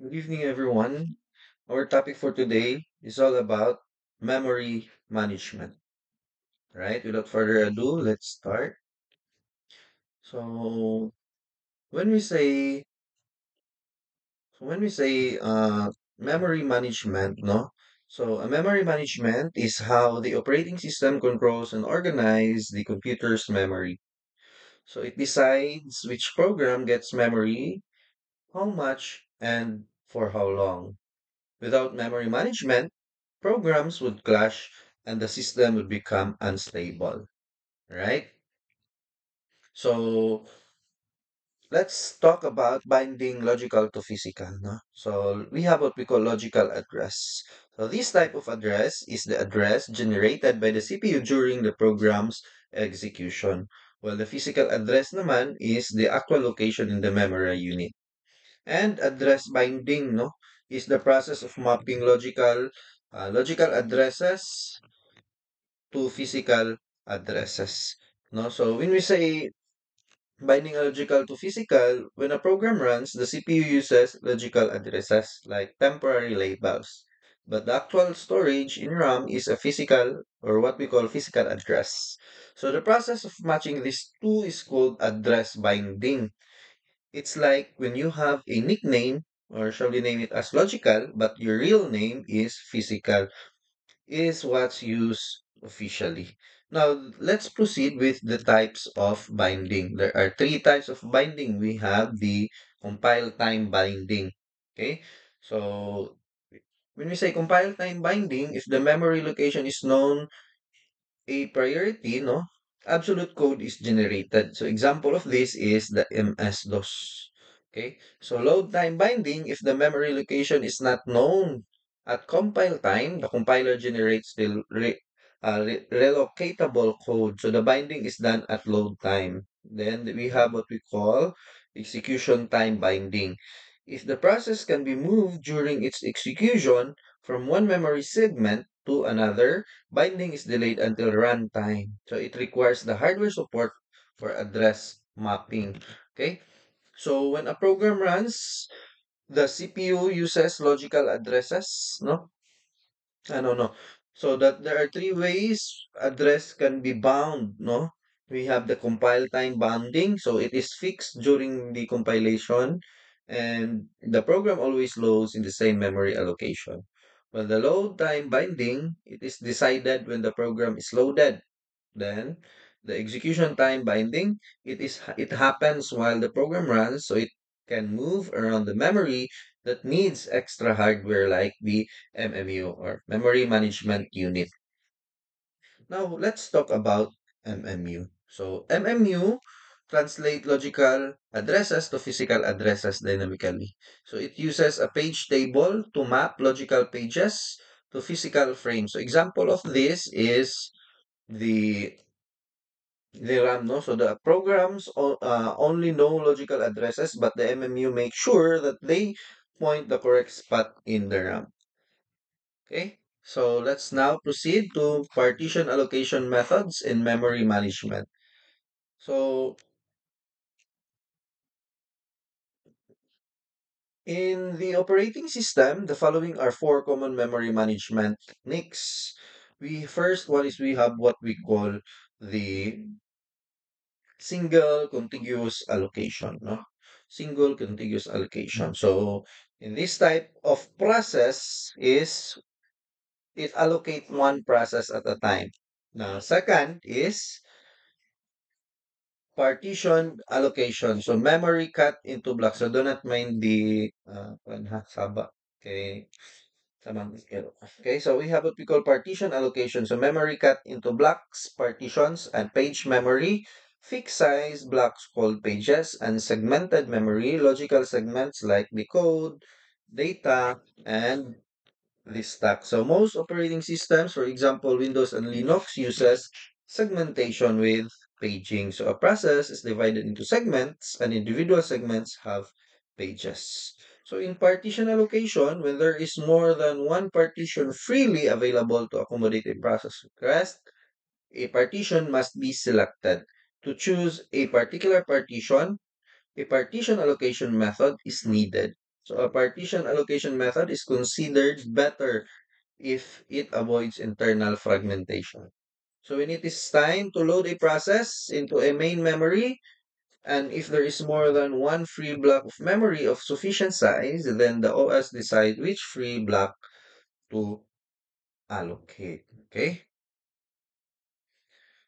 Good evening, everyone. Our topic for today is all about memory management. Right? Without further ado, let's start. So, when we say memory management, no? So, a memory management is how the operating system controls and organizes the computer's memory. So, it decides which program gets memory, how much, and for how long. Without memory management, programs would clash and the system would become unstable, right? So let's talk about binding logical to physical. No? So we have what we call logical address. So this type of address is the address generated by the CPU during the program's execution. While the physical address naman is the actual location in the memory unit. And address binding, no, is the process of mapping logical addresses to physical addresses. No? So when we say binding a logical to physical, when a program runs, the CPU uses logical addresses like temporary labels. But the actual storage in RAM is a physical or what we call physical address. So the process of matching these two is called address binding. It's like when you have a nickname, or shall we name it as logical, but your real name is physical is what's used officially. Now, let's proceed with the types of binding. There are three types of binding. We have the compile time binding. Okay, so when we say compile time binding, if the memory location is known a priority, no, absolute code is generated. So example of this is the MS-DOS. Okay, so load time binding, if the memory location is not known at compile time, the compiler generates the relocatable code. So the binding is done at load time. Then we have what we call execution time binding. If the process can be moved during its execution from one memory segment to another, binding is delayed until runtime. So it requires the hardware support for address mapping. Okay? So when a program runs, the CPU uses logical addresses, no? I don't know. So that there are three ways address can be bound, no? We have the compile time bounding, so it is fixed during the compilation, and the program always loads in the same memory allocation. Well, the load time binding, it is decided when the program is loaded. Then the execution time binding, it happens while the program runs, so it can move around the memory that needs extra hardware like the MMU or memory management unit. Now let's talk about MMU. So MMU translate logical addresses to physical addresses dynamically. So it uses a page table to map logical pages to physical frames. So example of this is the RAM, no? So the programs only know logical addresses, but the MMU make sure that they point the correct spot in the RAM. Okay? So let's now proceed to partition allocation methods in memory management. So in the operating system, the following are four common memory management techniques. First one is we have what we call the single contiguous allocation, no? Single contiguous allocation. So in this type of process is it allocate one process at a time. Now, second is partition allocation. So memory cut into blocks. So do not mind the saba. Okay. Okay, so we have what we call partition allocation. So memory cut into blocks, partitions, and page memory, fixed size blocks called pages, and segmented memory, logical segments like the code, data, and the stack. So most operating systems, for example, Windows and Linux, uses segmentation with paging. So a process is divided into segments, and individual segments have pages. So in partition allocation, when there is more than one partition freely available to accommodate a process request, a partition must be selected. To choose a particular partition, a partition allocation method is needed. So a partition allocation method is considered better if it avoids internal fragmentation. So when it is time to load a process into a main memory, and if there is more than one free block of memory of sufficient size, then the OS decide which free block to allocate. Okay?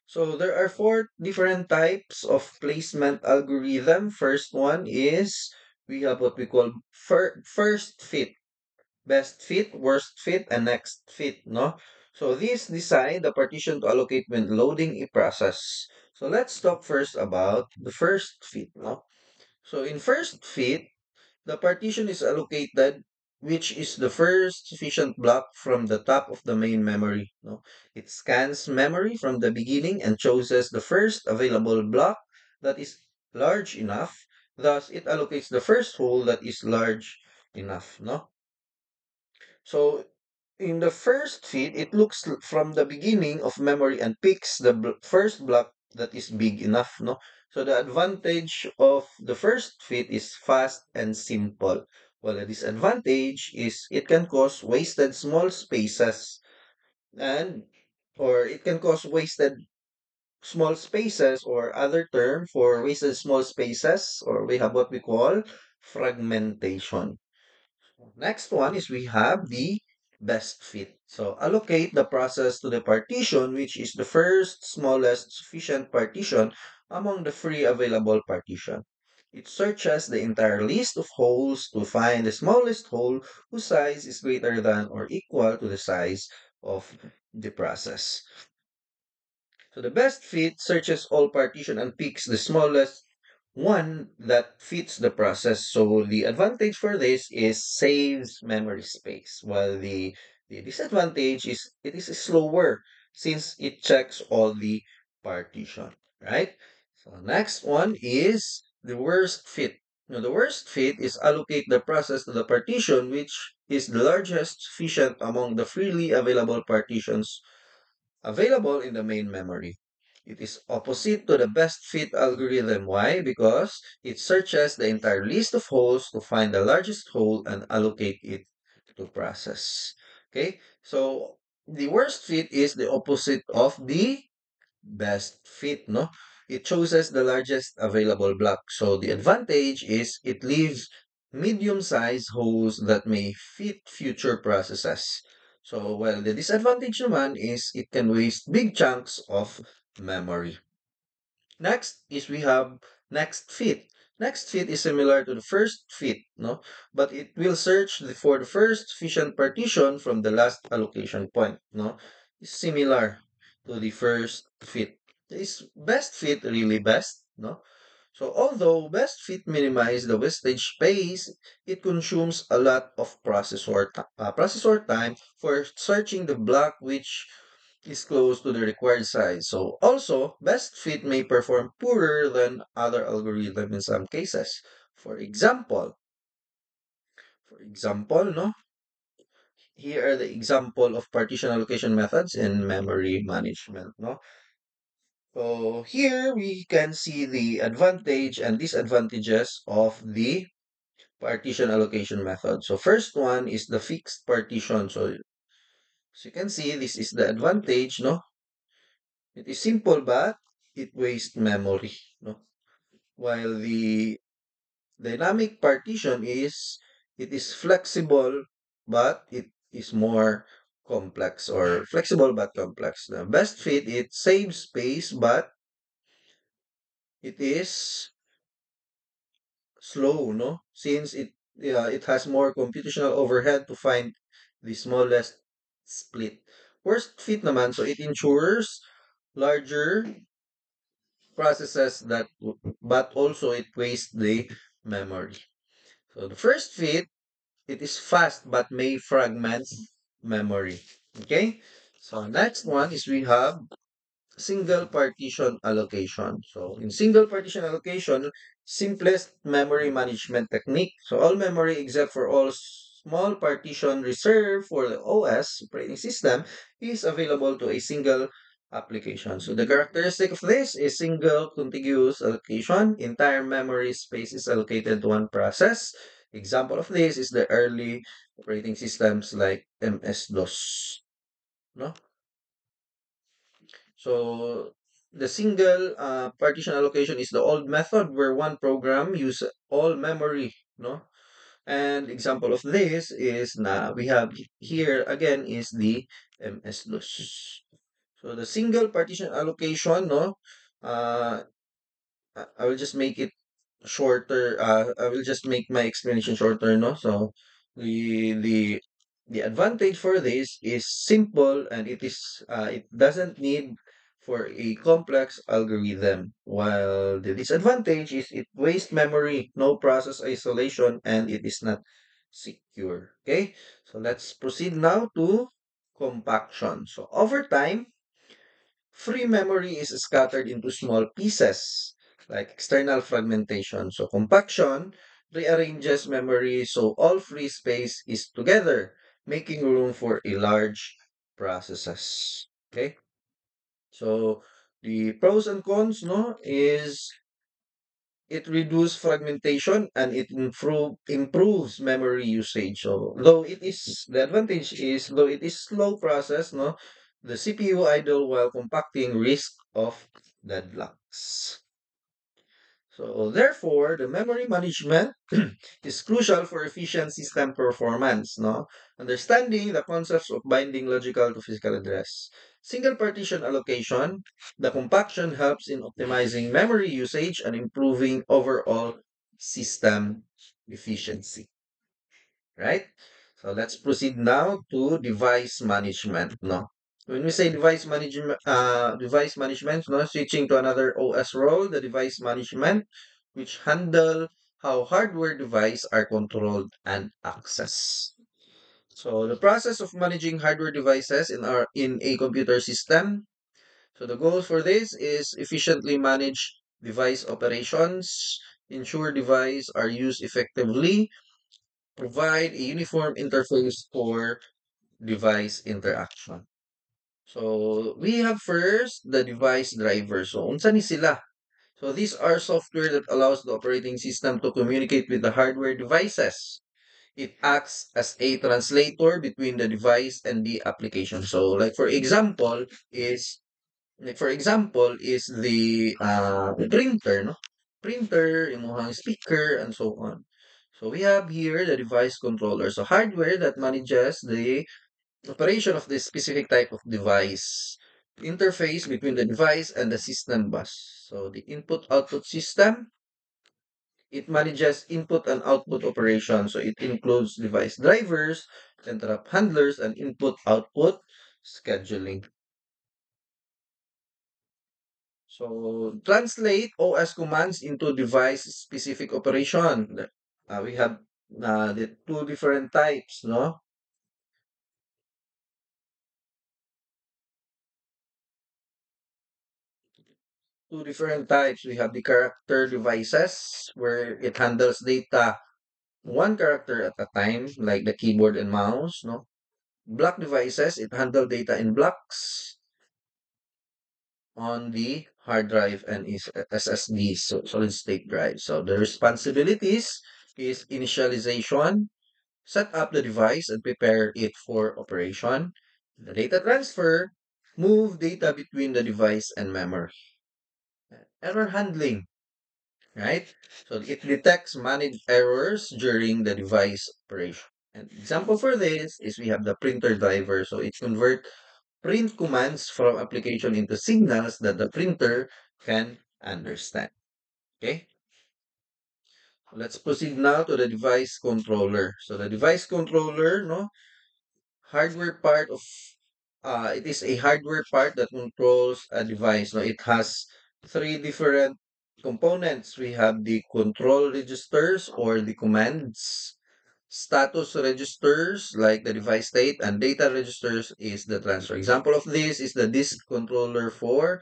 So there are four different types of placement algorithm. First one is we have what we call first fit, best fit, worst fit, and next fit, no? So these decide the partition to allocate when loading a process. So let's talk first about the first fit, no? So in first fit, the partition is allocated, which is the first sufficient block from the top of the main memory. No? It scans memory from the beginning and chooses the first available block that is large enough. Thus, it allocates the first hole that is large enough. No? So in the first feed, it looks from the beginning of memory and picks the first block that is big enough, no? So the advantage of the first fit is fast and simple. While the disadvantage is it can cause wasted small spaces and or it can cause wasted small spaces or other term for wasted small spaces or we have what we call fragmentation. Next one is we have the best fit. So allocate the process to the partition, which is the first smallest sufficient partition among the free available partition. It searches the entire list of holes to find the smallest hole whose size is greater than or equal to the size of the process. So the best fit searches all partition and picks the smallest one that fits the process. So the advantage for this is saves memory space, while the disadvantage is it is slower since it checks all the partition, right? So next one is the worst fit. Now the worst fit is allocate the process to the partition which is the largest sufficient among the freely available partitions available in the main memory. It is opposite to the best fit algorithm. Why? Because it searches the entire list of holes to find the largest hole and allocate it to process. Okay, so the worst fit is the opposite of the best fit, no? It chooses the largest available block. So the advantage is it leaves medium-sized holes that may fit future processes. So, well, the disadvantage naman is it can waste big chunks of memory. Next is we have next fit. Next fit is similar to the first fit, no? But it will search for the first sufficient partition from the last allocation point, no? It's similar to the first fit. Is best fit really best, no? So although best fit minimize the wastage space, it consumes a lot of processor time for searching the block which is close to the required size. So also, best fit may perform poorer than other algorithm in some cases. For example, no, here are the example of partition allocation methods in memory management, no. So here we can see the advantage and disadvantages of the partition allocation method. So first one is the fixed partition. So as you can see, this is the advantage, no? It is simple, but it wastes memory, no? While the dynamic partition is, it is flexible, but it is more complex or flexible but complex. The best fit, it saves space, but it is slow, no? Since it has more computational overhead to find the smallest split. Worst fit naman, so it ensures larger processes but also it wastes the memory. So the first fit, it is fast but may fragment memory. Okay? So next one is we have single partition allocation. So in single partition allocation, simplest memory management technique. So all memory except for all small partition reserved for the OS operating system is available to a single application. So the characteristic of this is single contiguous allocation. Entire memory space is allocated to one process. Example of this is the early operating systems like MS-DOS, no? So the single partition allocation is the old method where one program use all memory, no? And example of this is na we have here again is the MS-DOS. So the single partition allocation, no? Uh, I will just make it shorter. I will just make my explanation shorter, no? So the advantage for this is simple and it doesn't need for a complex algorithm. While the disadvantage is it wastes memory, no process isolation, and it is not secure. Okay, so let's proceed now to compaction. So over time, free memory is scattered into small pieces, like external fragmentation. So compaction rearranges memory so all free space is together, making room for a large processes. Okay? So the pros and cons, no, is it reduces fragmentation and it improves memory usage. So though it is the advantage is though it is slow process, no, the CPU idle while compacting risk of deadlocks. So therefore, the memory management is crucial for efficient system performance, no? Understanding the concepts of binding logical to physical address. Single partition allocation, the compaction helps in optimizing memory usage and improving overall system efficiency, right? So let's proceed now to device management, no? When we say device management, no, switching to another OS role, the device management, which handle how hardware device are controlled and accessed. So the process of managing hardware devices in a computer system. So the goal for this is efficiently manage device operations, ensure device are used effectively, provide a uniform interface for device interaction. So we have first the device driver. So unsa ni sila? So these are software that allows the operating system to communicate with the hardware devices. It acts as a translator between the device and the application. So like for example is the printer, no? Printer, imong speaker and so on. So we have here the device controller. So hardware that manages the operation of this specific type of device. Interface between the device and the system bus. So the input-output system, it manages input and output operations. So it includes device drivers, interrupt handlers, and input-output scheduling. So translate OS commands into device-specific operation. We have the two different types, no? Two different types. We have the character devices where it handles data one character at a time, like the keyboard and mouse, no? Block devices, it handle data in blocks on the hard drive and is SSD, so solid state drive. So the responsibilities is initialization, set up the device and prepare it for operation. The data transfer, move data between the device and memory. Error handling, right? So it detects managed errors during the device operation. An example for this is we have the printer driver. So it convert print commands from application into signals that the printer can understand. Okay, let's proceed now to the device controller. So the device controller, no, hardware part of it is a hardware part that controls a device. No, it has three different components. We have the control registers or the commands, status registers like the device state, and data registers is the transfer. Example of this is the disk controller for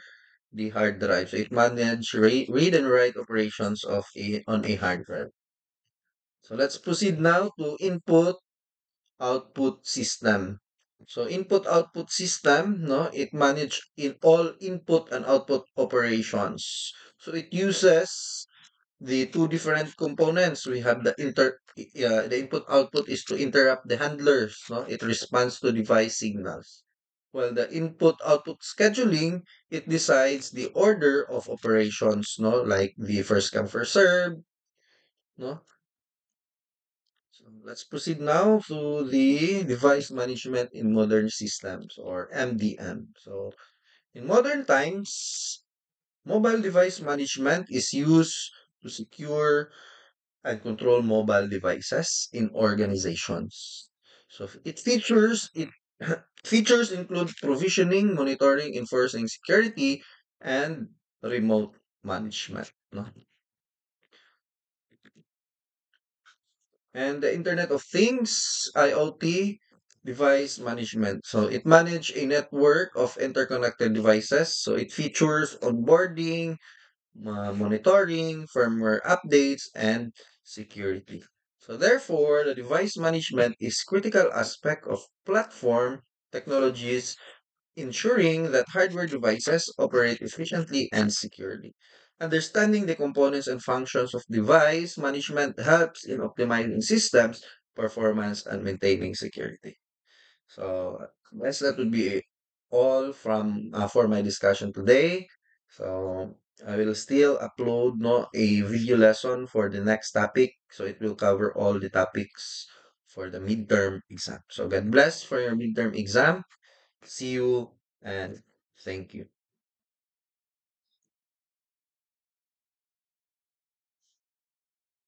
the hard drive. So it manages read and write operations of on a hard drive. So let's proceed now to input output system. So input output system, no, it manage in all input and output operations. So it uses the two different components. We have the input output is to interrupt the handlers, no? It responds to device signals. While the input output scheduling, it decides the order of operations, no? Like the first come first serve, no? So let's proceed now to the device management in modern systems, or MDM. So in modern times, mobile device management is used to secure and control mobile devices in organizations. So it features include provisioning, monitoring, enforcing security, and remote management. No? And the Internet of Things, IoT, device management. So it manages a network of interconnected devices. So it features onboarding, monitoring, firmware updates, and security. So therefore, the device management is critical aspect of platform technologies, ensuring that hardware devices operate efficiently and securely. Understanding the components and functions of device management helps in optimizing systems, performance, and maintaining security. So guess that would be all from for my discussion today. So I will still upload no a video lesson for the next topic. So it will cover all the topics for the midterm exam. So God bless for your midterm exam. See you and thank you.